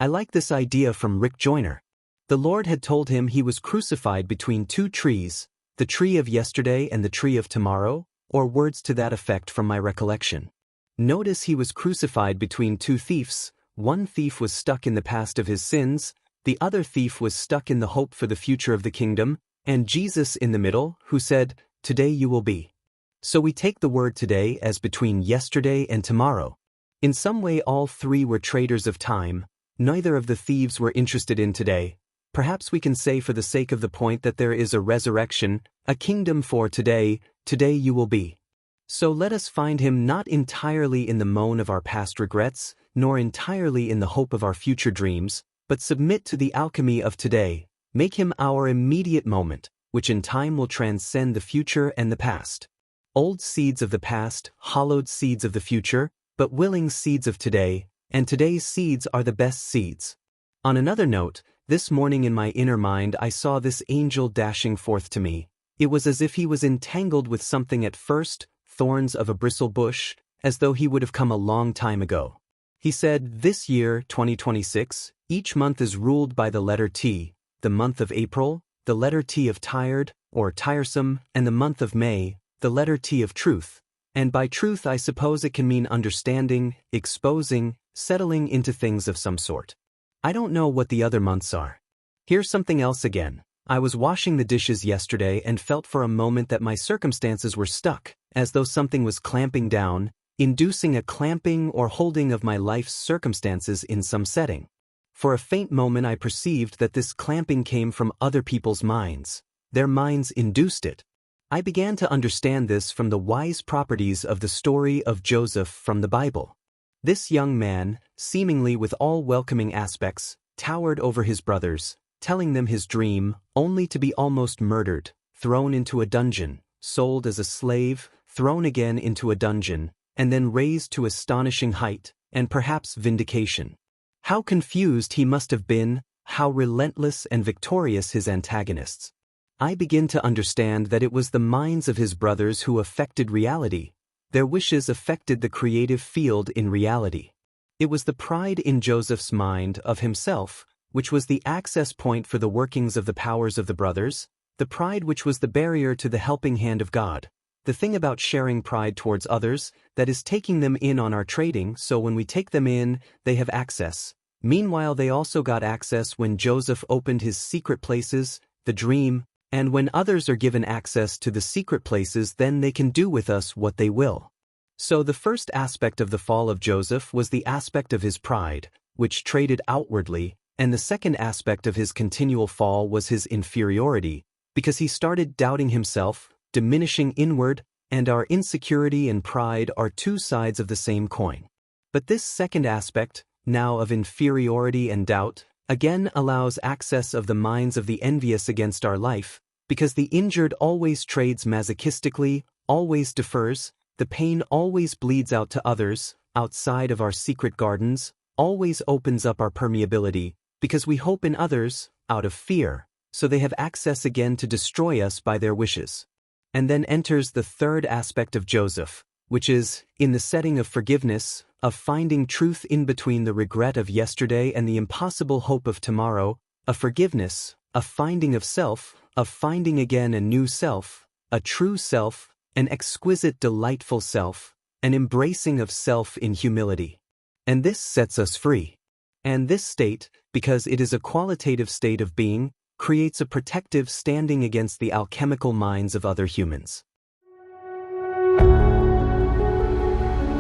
I like this idea from Rick Joyner. The Lord had told him he was crucified between two trees, the tree of yesterday and the tree of tomorrow, or words to that effect from my recollection. Notice he was crucified between two thieves. One thief was stuck in the past of his sins, the other thief was stuck in the hope for the future of the kingdom, and Jesus in the middle, who said, "Today you will be." So we take the word today as between yesterday and tomorrow. In some way all three were traders of time, neither of the thieves were interested in today. Perhaps we can say for the sake of the point that there is a resurrection, a kingdom for today, today you will be. So let us find him not entirely in the moan of our past regrets, nor entirely in the hope of our future dreams, but submit to the alchemy of today, make him our immediate moment, which in time will transcend the future and the past. Old seeds of the past, hollowed seeds of the future, but willing seeds of today, and today's seeds are the best seeds. On another note, this morning in my inner mind I saw this angel dashing forth to me. It was as if he was entangled with something at first, thorns of a bristle bush, as though he would have come a long time ago. He said, "This year, 2026, each month is ruled by the letter T, the month of April, the letter T of tired, or tiresome, and the month of May, the letter T of truth. And by truth I suppose it can mean understanding, exposing, settling into things of some sort. I don't know what the other months are. Here's something else again. I was washing the dishes yesterday and felt for a moment that my circumstances were stuck, as though something was clamping down, inducing a clamping or holding of my life's circumstances in some setting. For a faint moment I perceived that this clamping came from other people's minds. Their minds induced it. I began to understand this from the wise properties of the story of Joseph from the Bible. This young man, seemingly with all welcoming aspects, towered over his brothers, telling them his dream, only to be almost murdered, thrown into a dungeon, sold as a slave, thrown again into a dungeon, and then raised to astonishing height, and perhaps vindication. How confused he must have been, how relentless and victorious his antagonists. I begin to understand that it was the minds of his brothers who affected reality. Their wishes affected the creative field in reality. It was the pride in Joseph's mind of himself, which was the access point for the workings of the powers of the brothers, the pride which was the barrier to the helping hand of God. The thing about sharing pride towards others, that is taking them in on our trading, so when we take them in, they have access. Meanwhile they also got access when Joseph opened his secret places, the dream, and when others are given access to the secret places, then they can do with us what they will. So the first aspect of the fall of Joseph was the aspect of his pride, which traded outwardly, and the second aspect of his continual fall was his inferiority, because he started doubting himself, diminishing inward, and our insecurity and pride are two sides of the same coin. But this second aspect, now of inferiority and doubt, again allows access of the minds of the envious against our life, because the injured always trades masochistically, always defers, the pain always bleeds out to others, outside of our secret gardens, always opens up our permeability, because we hope in others, out of fear, so they have access again to destroy us by their wishes. And then enters the third aspect of Joseph, which is, in the setting of forgiveness, of finding truth in between the regret of yesterday and the impossible hope of tomorrow, a forgiveness, a finding of self, of finding again a new self, a true self, an exquisite delightful self, an embracing of self in humility. And this sets us free. And this state, because it is a qualitative state of being, creates a protective standing against the alchemical minds of other humans.